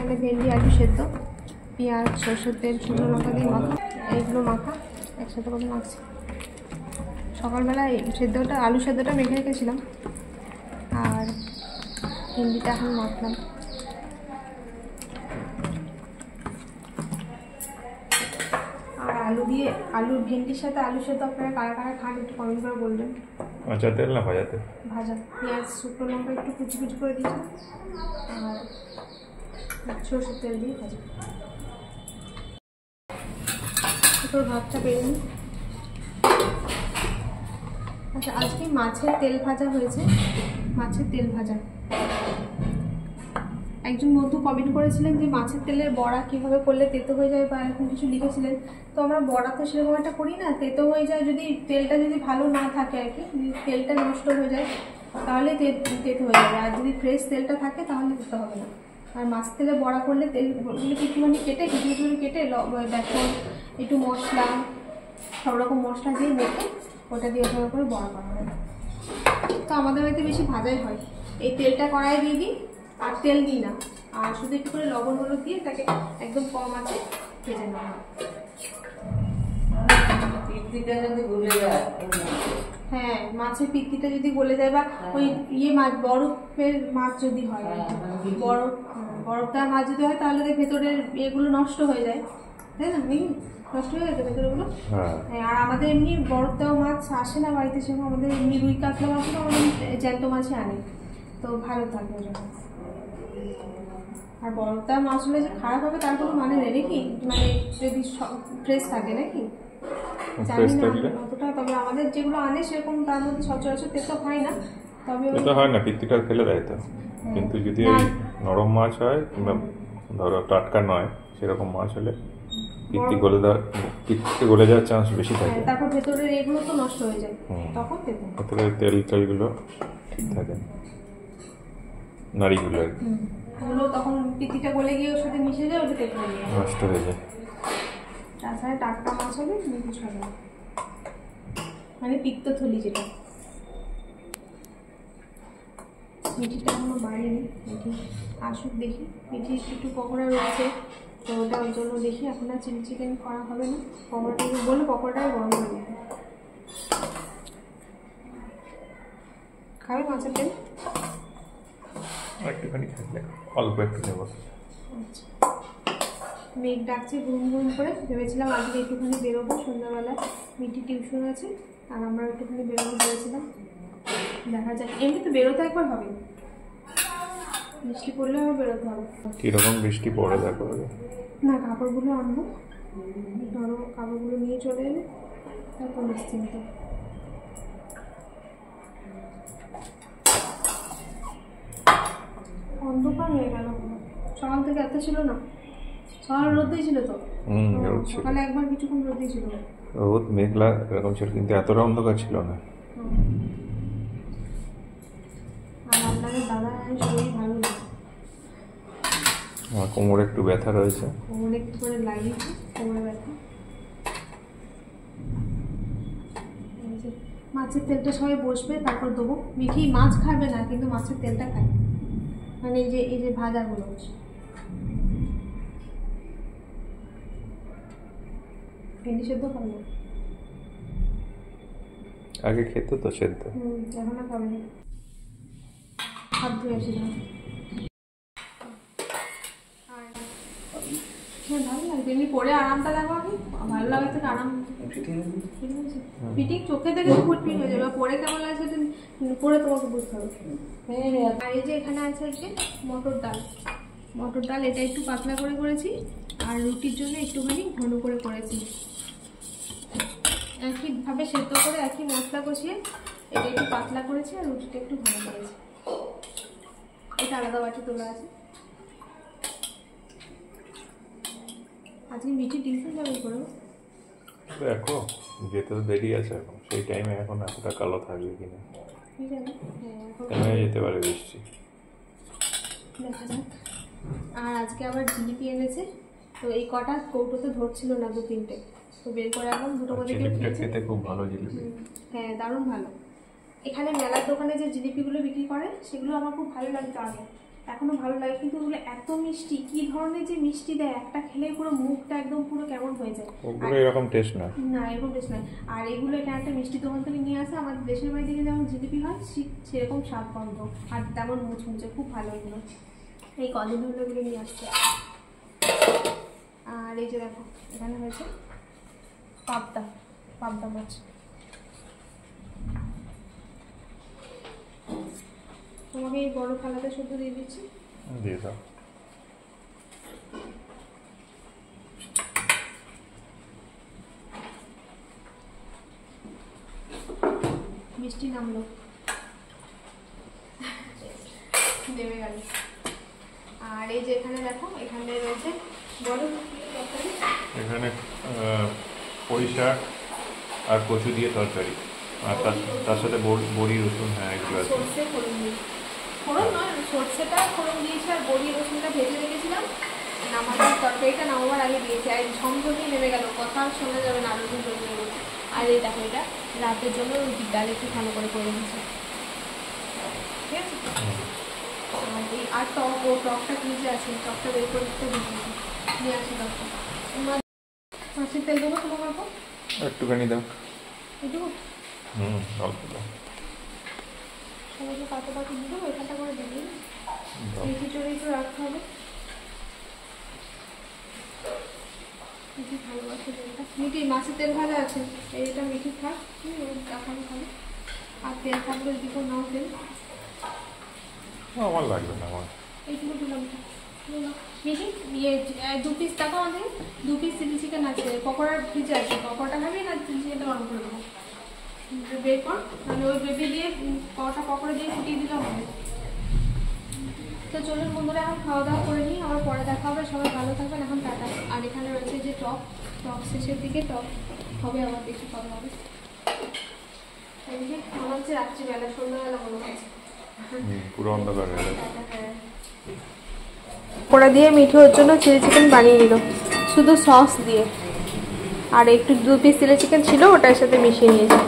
এখানে ভেন্ডি আলু সেদ্ধ, পেঁয়াজ সরষের তেল শুকনো লঙ্কা দিয়ে মাখা, এইগুলো মাখা একসাথে করে মাখছি। সকালবেলায় সেদ্ধটা আলু সেদ্ধটা মেখে রেখেছিলাম, আর ভেন্ডিটা এখন মাখলাম। আর আলু দিয়ে আলু ভেন্ডির সাথে আলু সেদ্ধ আপনারা কারা কারা খান একটু কমেন্ট করে বলবেন। আচ্ছা, তেল না ভাজা তেল? ভাজা। পেঁয়াজ শুকনো লঙ্কা একটু কুচি কুচি করে দিয়েছিলাম, আর সরষের তেল দিয়ে ভাজা। তোর ভাতটা বেড়ে নিই। আচ্ছা, আজকে মাছের তেল ভাজা হয়েছে, মাছের তেল ভাজা। একজন বন্ধু কমেন্ট করেছিলেন যে মাছের তেলের বড়া কীভাবে করলে তেতো হয়ে যায় বা এরকম কিছু লিখেছিলেন। তো আমরা বড়া তো সেরকম একটা করি না, তেতো হয়ে যায় যদি তেলটা যদি ভালো না থাকে আর কি, যদি তেলটা নষ্ট হয়ে যায় তাহলে তেতো হয়ে যাবে, আর যদি ফ্রেশ তেলটা থাকে তাহলে তেতো হবে না। আর মাছ তেলে বড়া করলে তেলগুলোকে একটুখানি কেটে বেসন একটু মশলা সব রকম মশলা দিয়ে মেখে ওটা দিয়ে ওভাবে করে বড়া করা হয়। তো আমাদের বাড়িতে বেশি ভাজাই হয়। এই তেলটা কড়াই দিয়ে দিই, আর তেল দিই না, আর শুধু একটু করে লবণ হলুদ দিয়ে তাকে একদম কম আছে ভেজে নেওয়া হয়। হ্যাঁ, মাছের পিত্তিটা যদি গলে যায় বা ওই মাছ বরফের মাছ যদি হয়, বরফ দেওয়া মাছ যদি হয় তাহলে ভেতরের এগুলো নষ্ট হয়ে যায়, তাই না? নষ্ট হয়ে গেছে ভেতরগুলো। হ্যাঁ, আর আমাদের এমনি বরফ দেওয়া মাছ আসে না বাড়িতে, সেরকম আমাদের এমনি রুই কাতলা মাছগুলো আমাদের জ্যান্ত মাছে আনে, তো ভালো থাকে ওটা। আর বরফ দেওয়া মাছ হলে যে খারাপ হবে তার কোনো মানে নেই নাকি, মানে যদি ফ্রেশ থাকে নাকি জানি না অতটা, তবে আমাদের যেগুলো আনে সেরকম তার মধ্যে সচরাচর তেতো হয় না, তবে তেতো হয় না, পিত্তিটা ফেলে দেয় তো। কিন্তু যদি ওই নরম মাছ হয় কিংবা ধরো টাটকা নয় সেরকম মাছ হলে পিত্তি গলে যাওয়ার চান্স বেশি থাকে, তারপর ভেতরের এগুলো তো নষ্ট হয়ে যায়, তখন তেতো। ভেতরের তেল টেলগুলো ঠিক থাকে, নাড়িগুলো আর কি, ওগুলো তখন পিত্তিটা গলে গিয়ে ওর সাথে মিশে যায়, ওটা তেতো হয়ে যায়, নষ্ট হয়ে যায়। তাছাড়া টাটকা মাছ হলে কিছু হবে না, মানে পিত্তথলি যেটা। মিঠিটা এখনো বাড়িনি, মিঠি আসুক দেখি। মিঠি একটু পকোড়া রয়েছে, তো ওটা ওই জন্য দেখি এখন আর চিলি চিকেন করা হবে না। পকোড়াটা বললো পকোড়াটাই গরম করে দিতে। খাবে মাছের তেল? একটুখানি খাইলে অল্প একটু নেব। আচ্ছা, মেঘ ডাকছে ঘুম ঘুম করে, ভেবেছিলাম আজকে একটুখানি বেরোবো সন্ধ্যাবেলা, মিঠি টিউশন আছে আর আমরা একটুখানি বেরোবো বলেছিলাম, দেখা যাক। এমনি তো বেরোতে একবার হবে, বৃষ্টি পড়লে আবার বেরোতে হবে। কিরকম বৃষ্টি পড়ে দেখো না, কাপড়গুলো আনবো, ধরো কাপড়গুলো নিয়ে চলে এলে তারপর নিশ্চিন্ত। অন্ধকার হয়ে গেল, সকাল থেকে এত ছিল না, সকাল রোদই ছিল তো, সকালে একবার কিছুক্ষণ রোদই ছিল, রোদ মেঘলা এরকম ছিল, কিন্তু এতটা অন্ধকার ছিল না। আর আপনাদের দাদা শরীর ভালো না, আমার কোমরে একটু ব্যথা রয়েছে, কোমরে একটু করে লাগিয়েছে, কোমরে ব্যথা। মাছের তেলটা সবাই বসবে তারপর দেবো। মিঠি মাছ খাবে না কিন্তু মাছের তেলটা খায়, মানে এই যে ভাজাগুলো। ভেন্ডি সেদ্ধ খাবে না, আগে খেত তো সেদ্ধ, এখন আর খাবে না। হাত ধুয়ে আসি না। হ্যাঁ, ভালো লাগবে এমনি পরে, আরামটা দেখো। আমি ভালো লাগে তো আরাম, ফিটিং চোখে দেখে তো ফুট ফিট হয়ে যাবে, পরে কেমন লাগছে পরে তোমাকে বুঝতে হবে। আর এই যে এখানে আছে হচ্ছে মটর ডাল, এটা একটু পাতলা করে করেছি, আর রুটির জন্য একটুখানি ঘন করে করেছি। একইভাবে সেদ্ধ করে একই মশলা কষিয়ে এটা একটু পাতলা করেছি, আর রুটিটা একটু ঘন করেছি। এটা আলাদা বাটি তোলা আছে। আজকে মিঠি টিউশন যাবে করবো, দেখো যেতে তো দেরি আছে এখন, সেই টাইমে এখন এতটা কালো থাকবে কিনা যেতে পারে বৃষ্টি, দেখা যাক। আর আজকে আবার জিলিপি এনেছে, তো এই কটা কৌটোতে ধরছিল না, 2-3টে, তো বের করে এখন দুটো করে খেতে খুব ভালো জিলিপি। হ্যাঁ, দারুণ ভালো। এখানে মেলার দোকানে যে জিলিপিগুলো বিক্রি করে সেগুলো আমার খুব ভালো লাগতো আগে, এখনো ভালো লাগে, কিন্তু ওগুলো এত মিষ্টি, কি ধরনের যে মিষ্টি দেয়, একটা খেলে পুরো মুখটা একদম পুরো কেমন হয়ে যায়। ওগুলো এরকম টেস্ট না, না এরকম টেস্ট নয়। আর এগুলো এখানে একটা মিষ্টি দোকান থেকে নিয়ে আসে, আমাদের দেশের বাড়ি থেকে যেমন জিলিপি হয় সেরকম স্বাদ গন্ধ, আর তেমন মুচমুচে, খুব ভালো এগুলো। এই কদিন হলো এগুলো নিয়ে আসছে। আর এই যে দেখো এখানে হয়েছে পাবদা মাছ। তোমাকে এই বড় থালাতে শুদ্ধ দিয়ে দিচ্ছি, দিয়ে দাও। মিষ্টি নামলো, নেমে গেল। আর এই যে এখানে দেখো, এখানে রয়েছে বড় এখানে পুঁই শাক আর কচু দিয়ে তরকারি, আর তার সাথে বড়ি রসুন, হ্যাঁ এগুলো আছে। সর্ষে ফোড়ন দিয়ে, ফোড়ন নয় সর্ষেটা ফোড়ন দিয়েছি, আর বড়ি রসুনটা ভেজে রেখেছিলাম, নামাবার তরকারিটা নামাবার আগে দিয়েছি। আর ঝমঝমিয়ে নেমে গেল, কথা শোনা যাবে না, আরো জমে গেল। আর এই দেখো এটা রাতের জন্য রুটির ডাল একটু ভালো করে দিয়েছি, ঠিক আছে। আর টকটা ফ্রিজে আছে, টকটা বের করে দিতে নিয়ে আসি টকটা। মাছের তেল দেবো তোমার গল্প একটুখানি দাও, এটুকু অল্প দাও। সবাইকে পাতে দিয়ে দেবো, এখানটা করে দিবি, এই খিচুড়ি একটু রাখতে হবে। ভালোবাসে তেলটা, মিঠি মাছের তেল ভাজা আছে, এইটা মিঠি থাক, দেখানো খাবে। আর তেল থাকলে যদি কেউ নাও তেল, আমার লাগবে না, আমার এইটুকু দিলাম। মিঠি ইয়ে 2 পিস টাকা আমাদের 2 পিস চিলি চিকেন আছে, পকোড়ার ফ্রিজে আছে, পকোড়াটা খাবি না চিলি চিকেনটা গরম করে দেবো, বের কর, মানে ওই বেবি দিয়ে পকোড়া দিয়ে ফুটিয়ে দিলাম হবে। তো চলুন বন্ধুরা, এখন খাওয়া দাওয়া করে নিই, আবার পরে দেখা হবে। সবাই ভালো থাকবেন, এখন টাটা। আর এখানে রয়েছে যে টক শেষের দিকে টক হবে, আবার দেখি কবে হবে। এদিকে মনে হচ্ছে রাত্রিবেলা, সন্ধ্যাবেলা মনে হচ্ছে, পুরো অন্ধকার হয়ে গেছে। পোড়া দিয়ে মিঠি ওর জন্য চিলি চিকেন বানিয়ে নিল শুধু সস দিয়ে, আর একটু 2 পিস চিলি চিকেন ছিল, ওটার সাথে মিশিয়ে নিয়েছি।